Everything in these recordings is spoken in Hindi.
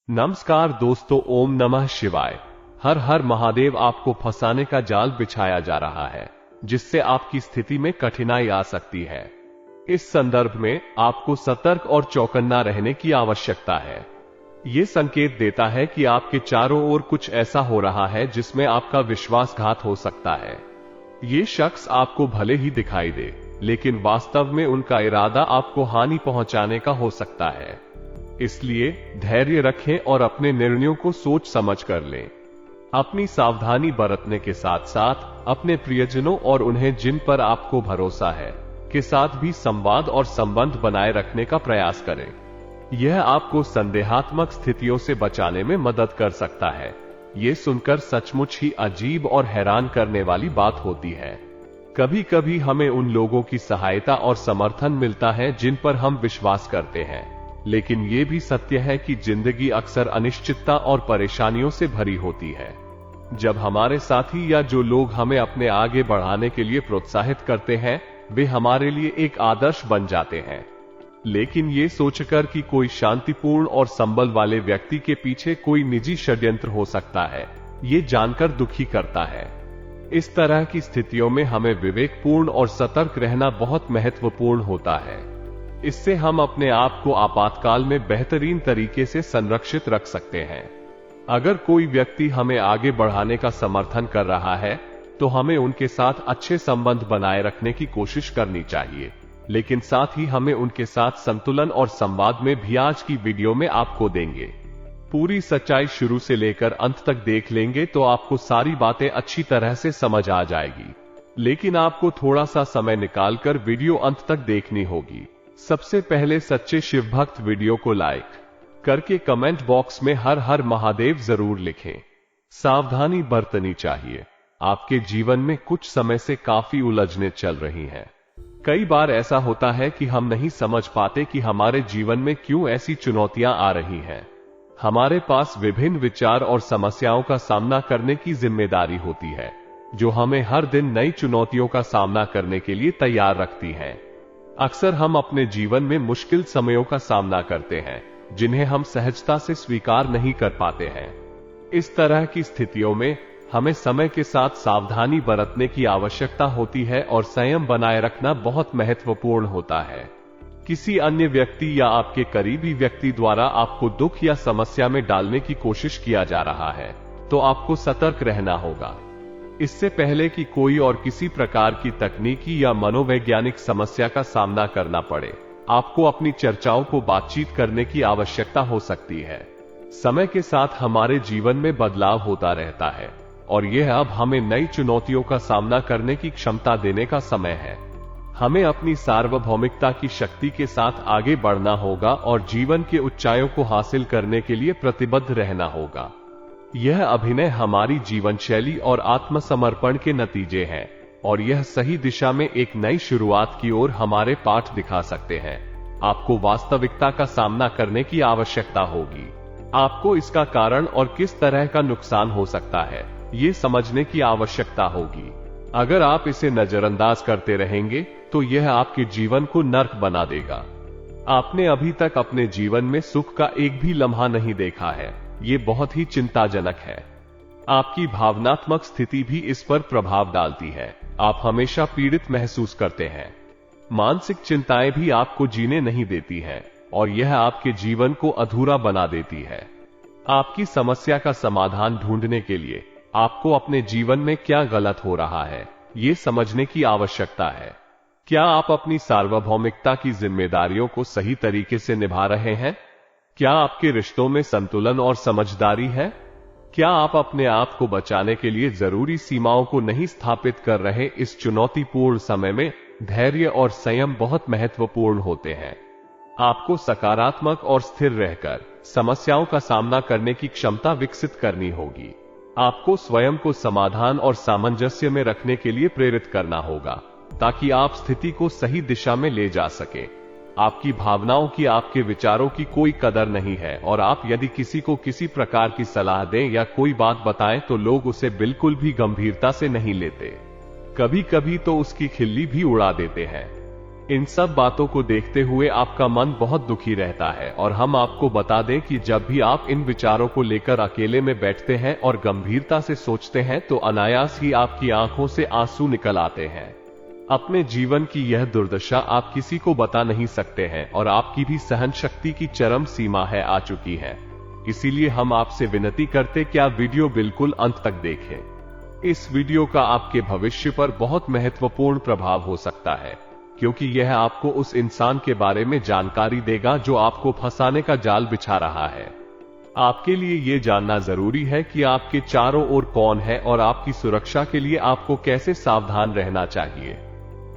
नमस्कार दोस्तों, ओम नमः शिवाय। हर हर महादेव। आपको फंसाने का जाल बिछाया जा रहा है जिससे आपकी स्थिति में कठिनाई आ सकती है। इस संदर्भ में आपको सतर्क और चौकन्ना रहने की आवश्यकता है। यह संकेत देता है कि आपके चारों ओर कुछ ऐसा हो रहा है जिसमें आपका विश्वासघात हो सकता है। ये शख्स आपको भले ही दिखाई दे, लेकिन वास्तव में उनका इरादा आपको हानि पहुंचाने का हो सकता है। इसलिए धैर्य रखें और अपने निर्णयों को सोच समझ कर लें। अपनी सावधानी बरतने के साथ साथ अपने प्रियजनों और उन्हें जिन पर आपको भरोसा है के साथ भी संवाद और संबंध बनाए रखने का प्रयास करें। यह आपको संदेहात्मक स्थितियों से बचाने में मदद कर सकता है। ये सुनकर सचमुच ही अजीब और हैरान करने वाली बात होती है। कभी कभी हमें उन लोगों की सहायता और समर्थन मिलता है जिन पर हम विश्वास करते हैं, लेकिन यह भी सत्य है कि जिंदगी अक्सर अनिश्चितता और परेशानियों से भरी होती है। जब हमारे साथी या जो लोग हमें अपने आगे बढ़ाने के लिए प्रोत्साहित करते हैं, वे हमारे लिए एक आदर्श बन जाते हैं। लेकिन ये सोचकर कि कोई शांतिपूर्ण और संबल वाले व्यक्ति के पीछे कोई निजी षड्यंत्र हो सकता है, ये जानकर दुखी करता है। इस तरह की स्थितियों में हमें विवेकपूर्ण और सतर्क रहना बहुत महत्वपूर्ण होता है। इससे हम अपने आप को आपातकाल में बेहतरीन तरीके से संरक्षित रख सकते हैं। अगर कोई व्यक्ति हमें आगे बढ़ाने का समर्थन कर रहा है, तो हमें उनके साथ अच्छे संबंध बनाए रखने की कोशिश करनी चाहिए, लेकिन साथ ही हमें उनके साथ संतुलन और संवाद में भी आज की वीडियो में आपको देंगे। पूरी सच्चाई शुरू से लेकर अंत तक देख लेंगे तो आपको सारी बातें अच्छी तरह से समझ आ जाएगी, लेकिन आपको थोड़ा सा समय निकालकर वीडियो अंत तक देखनी होगी। सबसे पहले सच्चे शिव भक्त वीडियो को लाइक करके कमेंट बॉक्स में हर हर महादेव जरूर लिखें। सावधानी बरतनी चाहिए। आपके जीवन में कुछ समय से काफी उलझनें चल रही हैं। कई बार ऐसा होता है कि हम नहीं समझ पाते कि हमारे जीवन में क्यों ऐसी चुनौतियां आ रही हैं। हमारे पास विभिन्न विचार और समस्याओं का सामना करने की जिम्मेदारी होती है, जो हमें हर दिन नई चुनौतियों का सामना करने के लिए तैयार रखती हैं। अक्सर हम अपने जीवन में मुश्किल समयों का सामना करते हैं, जिन्हें हम सहजता से स्वीकार नहीं कर पाते हैं। इस तरह की स्थितियों में हमें समय के साथ सावधानी बरतने की आवश्यकता होती है और संयम बनाए रखना बहुत महत्वपूर्ण होता है। किसी अन्य व्यक्ति या आपके करीबी व्यक्ति द्वारा आपको दुख या समस्या में डालने की कोशिश किया जा रहा है, तो आपको सतर्क रहना होगा। इससे पहले कि कोई और किसी प्रकार की तकनीकी या मनोवैज्ञानिक समस्या का सामना करना पड़े, आपको अपनी चर्चाओं को बातचीत करने की आवश्यकता हो सकती है। समय के साथ हमारे जीवन में बदलाव होता रहता है और यह अब हमें नई चुनौतियों का सामना करने की क्षमता देने का समय है। हमें अपनी सार्वभौमिकता की शक्ति के साथ आगे बढ़ना होगा और जीवन के ऊंचाइयों को हासिल करने के लिए प्रतिबद्ध रहना होगा। यह अभिनय हमारी जीवन शैली और आत्मसमर्पण के नतीजे हैं और यह सही दिशा में एक नई शुरुआत की ओर हमारे पाठ दिखा सकते हैं। आपको वास्तविकता का सामना करने की आवश्यकता होगी। आपको इसका कारण और किस तरह का नुकसान हो सकता है, ये समझने की आवश्यकता होगी। अगर आप इसे नजरअंदाज करते रहेंगे तो यह आपके जीवन को नर्क बना देगा। आपने अभी तक अपने जीवन में सुख का एक भी लम्हा नहीं देखा है, ये बहुत ही चिंताजनक है। आपकी भावनात्मक स्थिति भी इस पर प्रभाव डालती है। आप हमेशा पीड़ित महसूस करते हैं। मानसिक चिंताएं भी आपको जीने नहीं देती हैं और यह आपके जीवन को अधूरा बना देती है। आपकी समस्या का समाधान ढूंढने के लिए आपको अपने जीवन में क्या गलत हो रहा है, ये समझने की आवश्यकता है। क्या आप अपनी सार्वभौमिकता की जिम्मेदारियों को सही तरीके से निभा रहे हैं? क्या आपके रिश्तों में संतुलन और समझदारी है? क्या आप अपने आप को बचाने के लिए जरूरी सीमाओं को नहीं स्थापित कर रहे? इस चुनौतीपूर्ण समय में धैर्य और संयम बहुत महत्वपूर्ण होते हैं। आपको सकारात्मक और स्थिर रहकर समस्याओं का सामना करने की क्षमता विकसित करनी होगी। आपको स्वयं को समाधान और सामंजस्य में रखने के लिए प्रेरित करना होगा, ताकि आप स्थिति को सही दिशा में ले जा सके। आपकी भावनाओं की, आपके विचारों की कोई कदर नहीं है और आप यदि किसी को किसी प्रकार की सलाह दें या कोई बात बताएं तो लोग उसे बिल्कुल भी गंभीरता से नहीं लेते। कभी कभी तो उसकी खिल्ली भी उड़ा देते हैं। इन सब बातों को देखते हुए आपका मन बहुत दुखी रहता है और हम आपको बता दें कि जब भी आप इन विचारों को लेकर अकेले में बैठते हैं और गंभीरता से सोचते हैं तो अनायास ही आपकी आंखों से आंसू निकल आते हैं। अपने जीवन की यह दुर्दशा आप किसी को बता नहीं सकते हैं और आपकी भी सहन शक्ति की चरम सीमा है आ चुकी है। इसीलिए हम आपसे विनती करते कि आप वीडियो बिल्कुल अंत तक देखें। इस वीडियो का आपके भविष्य पर बहुत महत्वपूर्ण प्रभाव हो सकता है, क्योंकि यह आपको उस इंसान के बारे में जानकारी देगा जो आपको फंसाने का जाल बिछा रहा है। आपके लिए यह जानना जरूरी है कि आपके चारों ओर कौन है और आपकी सुरक्षा के लिए आपको कैसे सावधान रहना चाहिए।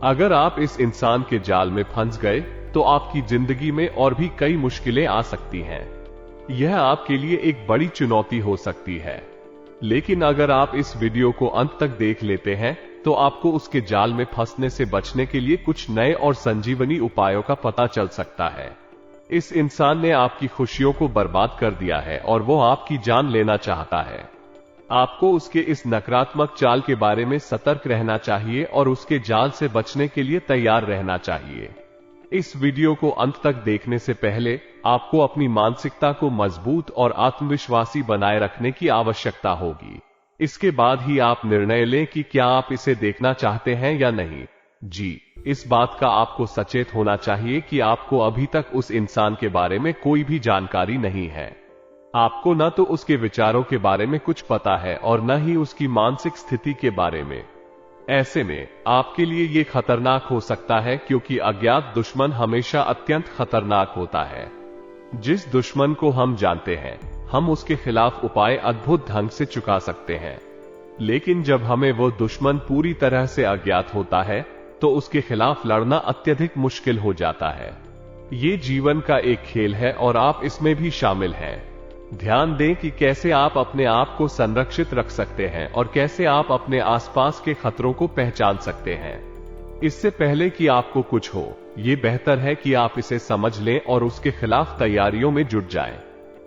अगर आप इस इंसान के जाल में फंस गए तो आपकी जिंदगी में और भी कई मुश्किलें आ सकती हैं। यह आपके लिए एक बड़ी चुनौती हो सकती है, लेकिन अगर आप इस वीडियो को अंत तक देख लेते हैं तो आपको उसके जाल में फंसने से बचने के लिए कुछ नए और संजीवनी उपायों का पता चल सकता है। इस इंसान ने आपकी खुशियों को बर्बाद कर दिया है और वो आपकी जान लेना चाहता है। आपको उसके इस नकारात्मक चाल के बारे में सतर्क रहना चाहिए और उसके जाल से बचने के लिए तैयार रहना चाहिए। इस वीडियो को अंत तक देखने से पहले आपको अपनी मानसिकता को मजबूत और आत्मविश्वासी बनाए रखने की आवश्यकता होगी। इसके बाद ही आप निर्णय लें कि क्या आप इसे देखना चाहते हैं या नहीं। जी, इस बात का आपको सचेत होना चाहिए कि आपको अभी तक उस इंसान के बारे में कोई भी जानकारी नहीं है। आपको न तो उसके विचारों के बारे में कुछ पता है और न ही उसकी मानसिक स्थिति के बारे में। ऐसे में आपके लिए यह खतरनाक हो सकता है, क्योंकि अज्ञात दुश्मन हमेशा अत्यंत खतरनाक होता है। जिस दुश्मन को हम जानते हैं, हम उसके खिलाफ उपाय अद्भुत ढंग से चुका सकते हैं, लेकिन जब हमें वो दुश्मन पूरी तरह से अज्ञात होता है तो उसके खिलाफ लड़ना अत्यधिक मुश्किल हो जाता है। ये जीवन का एक खेल है और आप इसमें भी शामिल हैं। ध्यान दें कि कैसे आप अपने आप को संरक्षित रख सकते हैं और कैसे आप अपने आसपास के खतरों को पहचान सकते हैं। इससे पहले कि आपको कुछ हो, ये बेहतर है कि आप इसे समझ लें और उसके खिलाफ तैयारियों में जुट जाएं।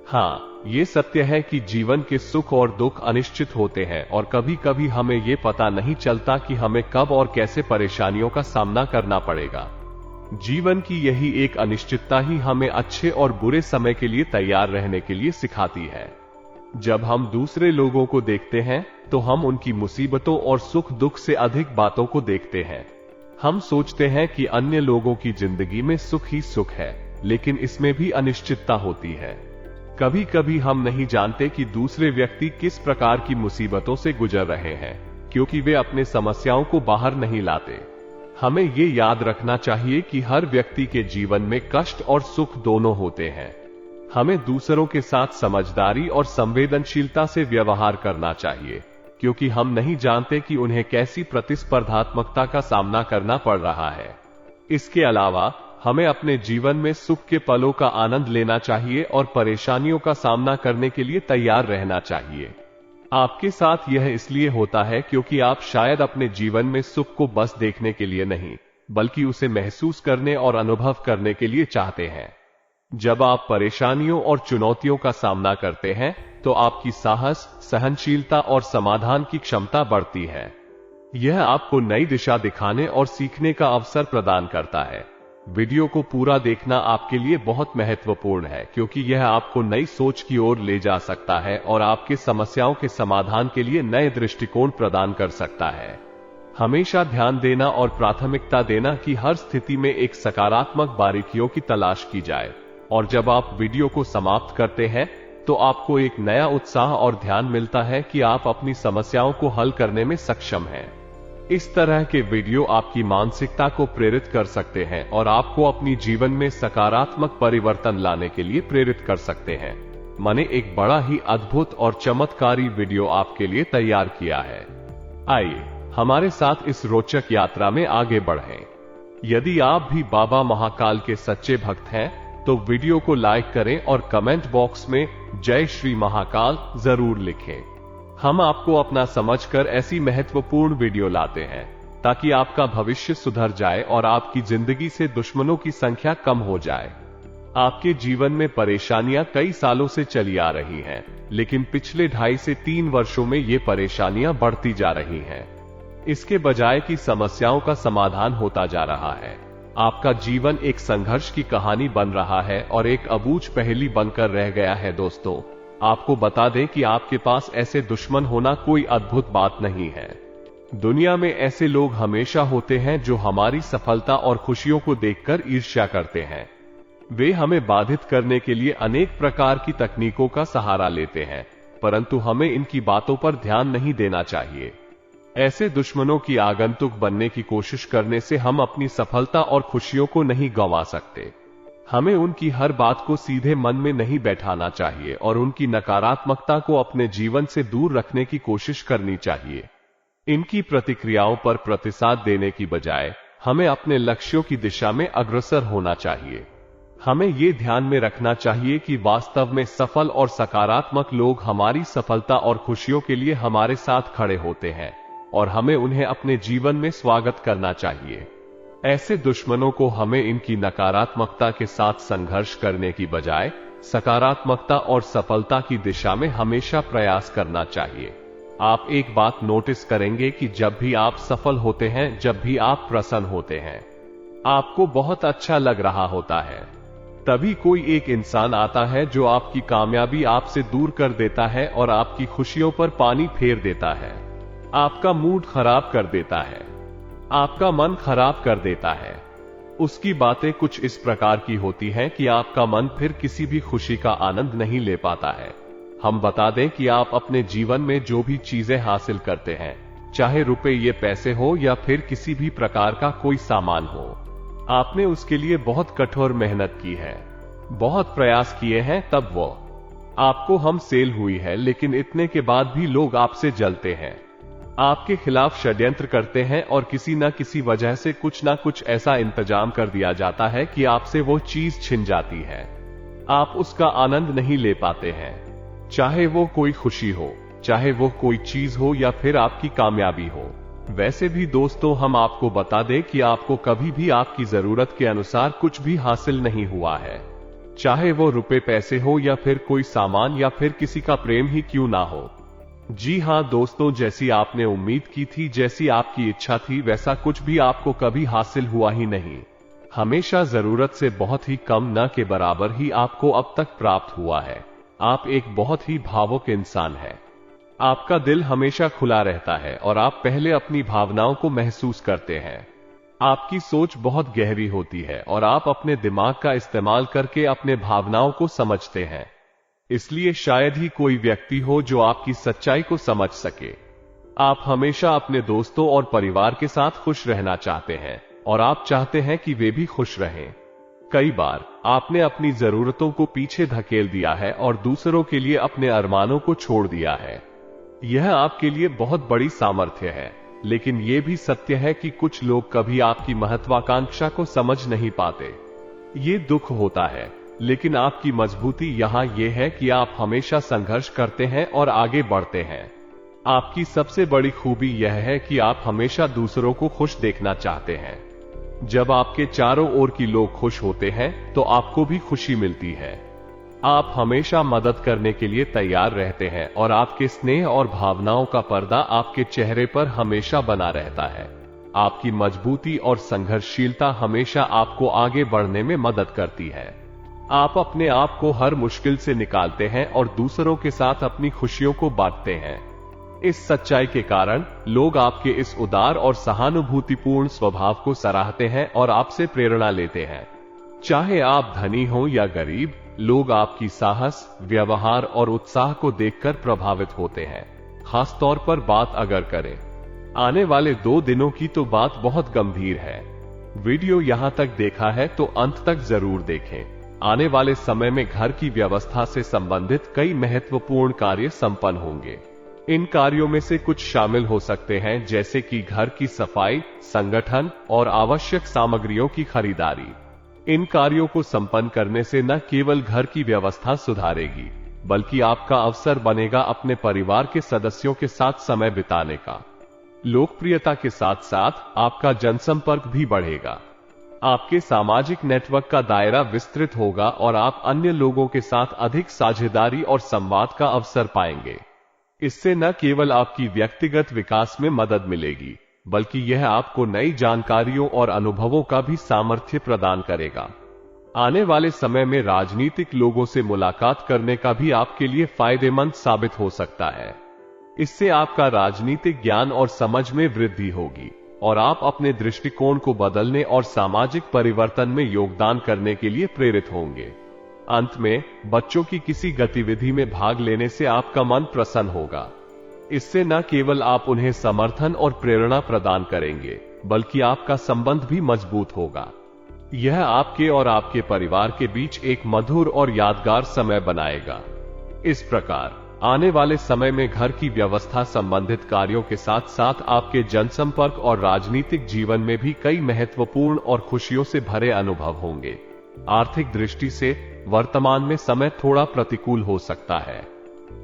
हाँ, ये सत्य है कि जीवन के सुख और दुख अनिश्चित होते हैं और कभी कभी हमें ये पता नहीं चलता कि हमें कब और कैसे परेशानियों का सामना करना पड़ेगा। जीवन की यही एक अनिश्चितता ही हमें अच्छे और बुरे समय के लिए तैयार रहने के लिए सिखाती है। जब हम दूसरे लोगों को देखते हैं तो हम उनकी मुसीबतों और सुख दुख से अधिक बातों को देखते हैं। हम सोचते हैं कि अन्य लोगों की जिंदगी में सुख ही सुख है, लेकिन इसमें भी अनिश्चितता होती है। कभी कभी हम नहीं जानते कि दूसरे व्यक्ति किस प्रकार की मुसीबतों से गुजर रहे हैं, क्योंकि वे अपने समस्याओं को बाहर नहीं लाते। हमें ये याद रखना चाहिए कि हर व्यक्ति के जीवन में कष्ट और सुख दोनों होते हैं। हमें दूसरों के साथ समझदारी और संवेदनशीलता से व्यवहार करना चाहिए, क्योंकि हम नहीं जानते कि उन्हें कैसी प्रतिस्पर्धात्मकता का सामना करना पड़ रहा है। इसके अलावा हमें अपने जीवन में सुख के पलों का आनंद लेना चाहिए और परेशानियों का सामना करने के लिए तैयार रहना चाहिए। आपके साथ यह इसलिए होता है क्योंकि आप शायद अपने जीवन में सुख को बस देखने के लिए नहीं, बल्कि उसे महसूस करने और अनुभव करने के लिए चाहते हैं। जब आप परेशानियों और चुनौतियों का सामना करते हैं तो आपकी साहस, सहनशीलता और समाधान की क्षमता बढ़ती है। यह आपको नई दिशा दिखाने और सीखने का अवसर प्रदान करता है। वीडियो को पूरा देखना आपके लिए बहुत महत्वपूर्ण है, क्योंकि यह आपको नई सोच की ओर ले जा सकता है और आपके समस्याओं के समाधान के लिए नए दृष्टिकोण प्रदान कर सकता है। हमेशा ध्यान देना और प्राथमिकता देना कि हर स्थिति में एक सकारात्मक बारीकियों की तलाश की जाए, और जब आप वीडियो को समाप्त करते हैं तो आपको एक नया उत्साह और ध्यान मिलता है कि आप अपनी समस्याओं को हल करने में सक्षम हैं। इस तरह के वीडियो आपकी मानसिकता को प्रेरित कर सकते हैं और आपको अपनी जीवन में सकारात्मक परिवर्तन लाने के लिए प्रेरित कर सकते हैं। मैंने एक बड़ा ही अद्भुत और चमत्कारी वीडियो आपके लिए तैयार किया है। आइए हमारे साथ इस रोचक यात्रा में आगे बढ़ें। यदि आप भी बाबा महाकाल के सच्चे भक्त हैं तो वीडियो को लाइक करें और कमेंट बॉक्स में जय श्री महाकाल जरूर लिखें। हम आपको अपना समझकर ऐसी महत्वपूर्ण वीडियो लाते हैं ताकि आपका भविष्य सुधर जाए और आपकी जिंदगी से दुश्मनों की संख्या कम हो जाए। आपके जीवन में परेशानियां कई सालों से चली आ रही हैं, लेकिन पिछले 2.5 से 3 वर्षों में ये परेशानियां बढ़ती जा रही हैं। इसके बजाय कि समस्याओं का समाधान होता जा रहा है। आपका जीवन एक संघर्ष की कहानी बन रहा है और एक अबूझ पहेली बनकर रह गया है। दोस्तों, आपको बता दें कि आपके पास ऐसे दुश्मन होना कोई अद्भुत बात नहीं है। दुनिया में ऐसे लोग हमेशा होते हैं जो हमारी सफलता और खुशियों को देखकर ईर्ष्या करते हैं। वे हमें बाधित करने के लिए अनेक प्रकार की तकनीकों का सहारा लेते हैं, परंतु हमें इनकी बातों पर ध्यान नहीं देना चाहिए। ऐसे दुश्मनों की आगंतुक बनने की कोशिश करने से हम अपनी सफलता और खुशियों को नहीं गंवा सकते। हमें उनकी हर बात को सीधे मन में नहीं बैठाना चाहिए और उनकी नकारात्मकता को अपने जीवन से दूर रखने की कोशिश करनी चाहिए। इनकी प्रतिक्रियाओं पर प्रतिसाद देने की बजाय हमें अपने लक्ष्यों की दिशा में अग्रसर होना चाहिए। हमें ये ध्यान में रखना चाहिए कि वास्तव में सफल और सकारात्मक लोग हमारी सफलता और खुशियों के लिए हमारे साथ खड़े होते हैं और हमें उन्हें अपने जीवन में स्वागत करना चाहिए। ऐसे दुश्मनों को हमें इनकी नकारात्मकता के साथ संघर्ष करने की बजाय सकारात्मकता और सफलता की दिशा में हमेशा प्रयास करना चाहिए। आप एक बात नोटिस करेंगे कि जब भी आप सफल होते हैं, जब भी आप प्रसन्न होते हैं, आपको बहुत अच्छा लग रहा होता है। तभी कोई एक इंसान आता है जो आपकी कामयाबी आपसे दूर कर देता है और आपकी खुशियों पर पानी फेर देता है, आपका मूड खराब कर देता है, आपका मन खराब कर देता है। उसकी बातें कुछ इस प्रकार की होती हैं कि आपका मन फिर किसी भी खुशी का आनंद नहीं ले पाता है। हम बता दें कि आप अपने जीवन में जो भी चीजें हासिल करते हैं, चाहे रुपए ये पैसे हो या फिर किसी भी प्रकार का कोई सामान हो, आपने उसके लिए बहुत कठोर मेहनत की है, बहुत प्रयास किए हैं, तब वो आपको हम सेल हुई है। लेकिन इतने के बाद भी लोग आपसे जलते हैं, आपके खिलाफ षड्यंत्र करते हैं और किसी न किसी वजह से कुछ ना कुछ ऐसा इंतजाम कर दिया जाता है कि आपसे वो चीज छिन जाती है। आप उसका आनंद नहीं ले पाते हैं, चाहे वो कोई खुशी हो, चाहे वो कोई चीज हो या फिर आपकी कामयाबी हो। वैसे भी दोस्तों, हम आपको बता दें कि आपको कभी भी आपकी जरूरत के अनुसार कुछ भी हासिल नहीं हुआ है, चाहे वो रुपए पैसे हो या फिर कोई सामान या फिर किसी का प्रेम ही क्यों ना हो। जी हां दोस्तों, जैसी आपने उम्मीद की थी, जैसी आपकी इच्छा थी, वैसा कुछ भी आपको कभी हासिल हुआ ही नहीं। हमेशा जरूरत से बहुत ही कम, न के बराबर ही आपको अब तक प्राप्त हुआ है। आप एक बहुत ही भावुक इंसान हैं। आपका दिल हमेशा खुला रहता है और आप पहले अपनी भावनाओं को महसूस करते हैं। आपकी सोच बहुत गहरी होती है और आप अपने दिमाग का इस्तेमाल करके अपने भावनाओं को समझते हैं। इसलिए शायद ही कोई व्यक्ति हो जो आपकी सच्चाई को समझ सके। आप हमेशा अपने दोस्तों और परिवार के साथ खुश रहना चाहते हैं और आप चाहते हैं कि वे भी खुश रहें। कई बार आपने अपनी जरूरतों को पीछे धकेल दिया है और दूसरों के लिए अपने अरमानों को छोड़ दिया है। यह आपके लिए बहुत बड़ी सामर्थ्य है, लेकिन यह भी सत्य है कि कुछ लोग कभी आपकी महत्वाकांक्षा को समझ नहीं पाते। ये दुख होता है, लेकिन आपकी मजबूती यहां यह है कि आप हमेशा संघर्ष करते हैं और आगे बढ़ते हैं। आपकी सबसे बड़ी खूबी यह है कि आप हमेशा दूसरों को खुश देखना चाहते हैं। जब आपके चारों ओर की लोग खुश होते हैं तो आपको भी खुशी मिलती है। आप हमेशा मदद करने के लिए तैयार रहते हैं और आपके स्नेह और भावनाओं का पर्दा आपके चेहरे पर हमेशा बना रहता है। आपकी मजबूती और संघर्षशीलता हमेशा आपको आगे बढ़ने में मदद करती है। आप अपने आप को हर मुश्किल से निकालते हैं और दूसरों के साथ अपनी खुशियों को बांटते हैं। इस सच्चाई के कारण लोग आपके इस उदार और सहानुभूतिपूर्ण स्वभाव को सराहते हैं और आपसे प्रेरणा लेते हैं। चाहे आप धनी हो या गरीब, लोग आपकी साहस, व्यवहार और उत्साह को देखकर प्रभावित होते हैं। खास तौर पर बात अगर करें आने वाले 2 दिनों की, तो बात बहुत गंभीर है। वीडियो यहां तक देखा है तो अंत तक जरूर देखें। आने वाले समय में घर की व्यवस्था से संबंधित कई महत्वपूर्ण कार्य संपन्न होंगे। इन कार्यों में से कुछ शामिल हो सकते हैं जैसे कि घर की सफाई, संगठन और आवश्यक सामग्रियों की खरीदारी। इन कार्यों को संपन्न करने से न केवल घर की व्यवस्था सुधारेगी, बल्कि आपका अवसर बनेगा अपने परिवार के सदस्यों के साथ समय बिताने का। लोकप्रियता के साथ साथ आपका जनसंपर्क भी बढ़ेगा। आपके सामाजिक नेटवर्क का दायरा विस्तृत होगा और आप अन्य लोगों के साथ अधिक साझेदारी और संवाद का अवसर पाएंगे। इससे न केवल आपकी व्यक्तिगत विकास में मदद मिलेगी, बल्कि यह आपको नई जानकारियों और अनुभवों का भी सामर्थ्य प्रदान करेगा। आने वाले समय में राजनीतिक लोगों से मुलाकात करने का भी आपके लिए फायदेमंद साबित हो सकता है। इससे आपका राजनीतिक ज्ञान और समझ में वृद्धि होगी और आप अपने दृष्टिकोण को बदलने और सामाजिक परिवर्तन में योगदान करने के लिए प्रेरित होंगे। अंत में, बच्चों की किसी गतिविधि में भाग लेने से आपका मन प्रसन्न होगा। इससे न केवल आप उन्हें समर्थन और प्रेरणा प्रदान करेंगे, बल्कि आपका संबंध भी मजबूत होगा। यह आपके और आपके परिवार के बीच एक मधुर और यादगार समय बनाएगा। इस प्रकार आने वाले समय में घर की व्यवस्था संबंधित कार्यों के साथ साथ आपके जनसंपर्क और राजनीतिक जीवन में भी कई महत्वपूर्ण और खुशियों से भरे अनुभव होंगे। आर्थिक दृष्टि से वर्तमान में समय थोड़ा प्रतिकूल हो सकता है,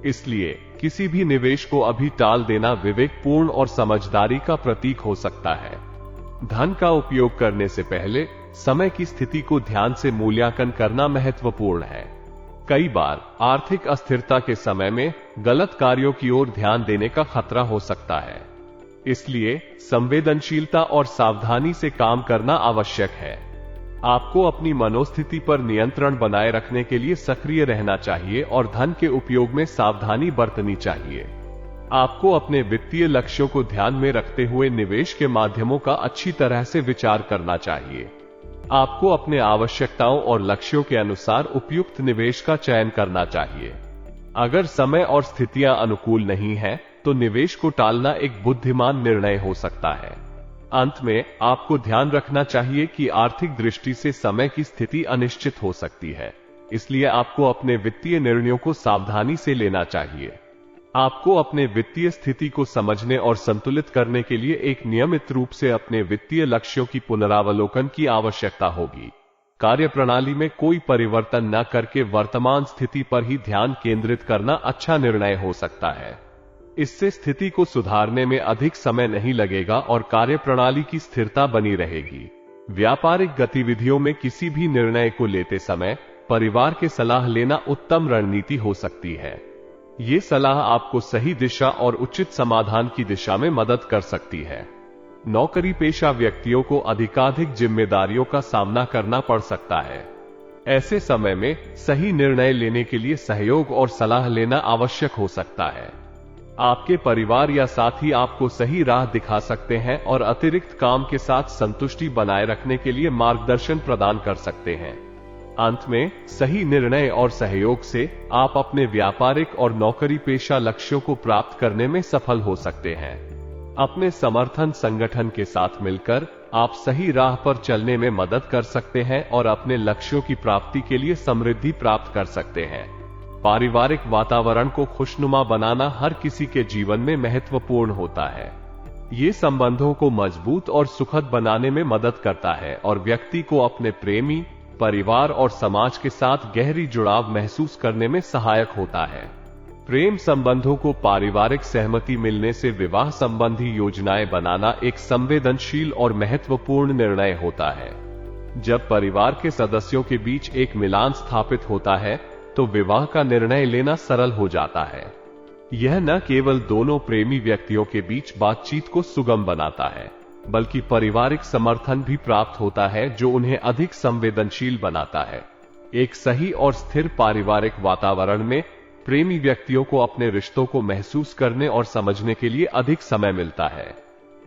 इसलिए किसी भी निवेश को अभी टाल देना विवेकपूर्ण और समझदारी का प्रतीक हो सकता है। धन का उपयोग करने से पहले समय की स्थिति को ध्यान से मूल्यांकन करना महत्वपूर्ण है। कई बार आर्थिक अस्थिरता के समय में गलत कार्यों की ओर ध्यान देने का खतरा हो सकता है, इसलिए संवेदनशीलता और सावधानी से काम करना आवश्यक है। आपको अपनी मनोस्थिति पर नियंत्रण बनाए रखने के लिए सक्रिय रहना चाहिए और धन के उपयोग में सावधानी बरतनी चाहिए। आपको अपने वित्तीय लक्ष्यों को ध्यान में रखते हुए निवेश के माध्यमों का अच्छी तरह से विचार करना चाहिए। आपको अपने आवश्यकताओं और लक्ष्यों के अनुसार उपयुक्त निवेश का चयन करना चाहिए। अगर समय और स्थितियां अनुकूल नहीं हैं, तो निवेश को टालना एक बुद्धिमान निर्णय हो सकता है। अंत में, आपको ध्यान रखना चाहिए कि आर्थिक दृष्टि से समय की स्थिति अनिश्चित हो सकती है, इसलिए आपको अपने वित्तीय निर्णयों को सावधानी से लेना चाहिए। आपको अपने वित्तीय स्थिति को समझने और संतुलित करने के लिए एक नियमित रूप से अपने वित्तीय लक्ष्यों की पुनरावलोकन की आवश्यकता होगी। कार्यप्रणाली में कोई परिवर्तन न करके वर्तमान स्थिति पर ही ध्यान केंद्रित करना अच्छा निर्णय हो सकता है। इससे स्थिति को सुधारने में अधिक समय नहीं लगेगा और कार्यप्रणाली की स्थिरता बनी रहेगी। व्यापारिक गतिविधियों में किसी भी निर्णय को लेते समय परिवार के सलाह लेना उत्तम रणनीति हो सकती है। ये सलाह आपको सही दिशा और उचित समाधान की दिशा में मदद कर सकती है। नौकरी पेशा व्यक्तियों को अधिकाधिक जिम्मेदारियों का सामना करना पड़ सकता है। ऐसे समय में सही निर्णय लेने के लिए सहयोग और सलाह लेना आवश्यक हो सकता है। आपके परिवार या साथी आपको सही राह दिखा सकते हैं और अतिरिक्त काम के साथ संतुष्टि बनाए रखने के लिए मार्गदर्शन प्रदान कर सकते हैं। अंत में, सही निर्णय और सहयोग से आप अपने व्यापारिक और नौकरी पेशा लक्ष्यों को प्राप्त करने में सफल हो सकते हैं। अपने समर्थन संगठन के साथ मिलकर आप सही राह पर चलने में मदद कर सकते हैं और अपने लक्ष्यों की प्राप्ति के लिए समृद्धि प्राप्त कर सकते हैं। पारिवारिक वातावरण को खुशनुमा बनाना हर किसी के जीवन में महत्वपूर्ण होता है। ये संबंधों को मजबूत और सुखद बनाने में मदद करता है और व्यक्ति को अपने प्रेमी, परिवार और समाज के साथ गहरी जुड़ाव महसूस करने में सहायक होता है। प्रेम संबंधों को पारिवारिक सहमति मिलने से विवाह संबंधी योजनाएं बनाना एक संवेदनशील और महत्वपूर्ण निर्णय होता है। जब परिवार के सदस्यों के बीच एक मिलान स्थापित होता है, तो विवाह का निर्णय लेना सरल हो जाता है। यह न केवल दोनों प्रेमी व्यक्तियों के बीच बातचीत को सुगम बनाता है, बल्कि पारिवारिक समर्थन भी प्राप्त होता है जो उन्हें अधिक संवेदनशील बनाता है। एक सही और स्थिर पारिवारिक वातावरण में प्रेमी व्यक्तियों को अपने रिश्तों को महसूस करने और समझने के लिए अधिक समय मिलता है।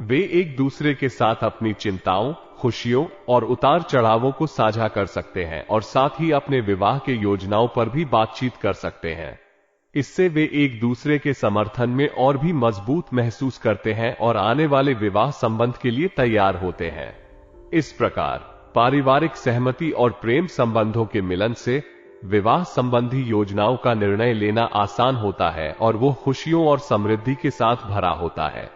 वे एक दूसरे के साथ अपनी चिंताओं, खुशियों और उतार चढ़ावों को साझा कर सकते हैं और साथ ही अपने विवाह के योजनाओं पर भी बातचीत कर सकते हैं। इससे वे एक दूसरे के समर्थन में और भी मजबूत महसूस करते हैं और आने वाले विवाह संबंध के लिए तैयार होते हैं। इस प्रकार पारिवारिक सहमति और प्रेम संबंधों के मिलन से विवाह संबंधी योजनाओं का निर्णय लेना आसान होता है और वो खुशियों और समृद्धि के साथ भरा होता है।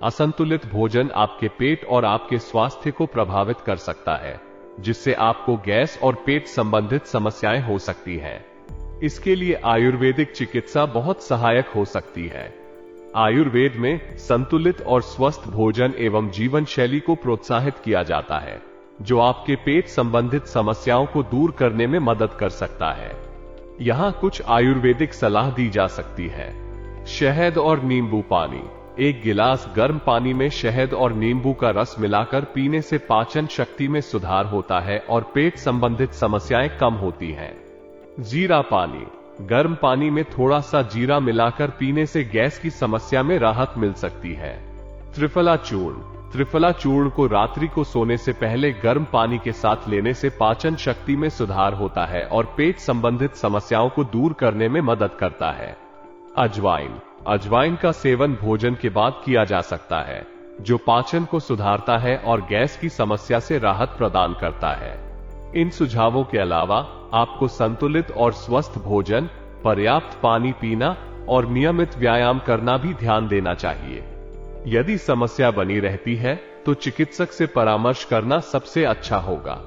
असंतुलित भोजन आपके पेट और आपके स्वास्थ्य को प्रभावित कर सकता है, जिससे आपको गैस और पेट संबंधित समस्याएं हो सकती हैं। इसके लिए आयुर्वेदिक चिकित्सा बहुत सहायक हो सकती है। आयुर्वेद में संतुलित और स्वस्थ भोजन एवं जीवन शैली को प्रोत्साहित किया जाता है, जो आपके पेट संबंधित समस्याओं को दूर करने में मदद कर सकता है। यहाँ कुछ आयुर्वेदिक सलाह दी जा सकती है। शहद और नींबू पानी। 1 गिलास गर्म पानी में शहद और नींबू का रस मिलाकर पीने से पाचन शक्ति में सुधार होता है और पेट संबंधित समस्याएं कम होती हैं। जीरा पानी। गर्म पानी में थोड़ा सा जीरा मिलाकर पीने से गैस की समस्या में राहत मिल सकती है। त्रिफला चूर्ण। त्रिफला चूर्ण को रात्रि को सोने से पहले गर्म पानी के साथ लेने से पाचन शक्ति में सुधार होता है और पेट संबंधित समस्याओं को दूर करने में मदद करता है। अजवाइन। अजवाइन का सेवन भोजन के बाद किया जा सकता है, जो पाचन को सुधारता है और गैस की समस्या से राहत प्रदान करता है। इन सुझावों के अलावा आपको संतुलित और स्वस्थ भोजन, पर्याप्त पानी पीना और नियमित व्यायाम करना भी ध्यान देना चाहिए। यदि समस्या बनी रहती है तो चिकित्सक से परामर्श करना सबसे अच्छा होगा।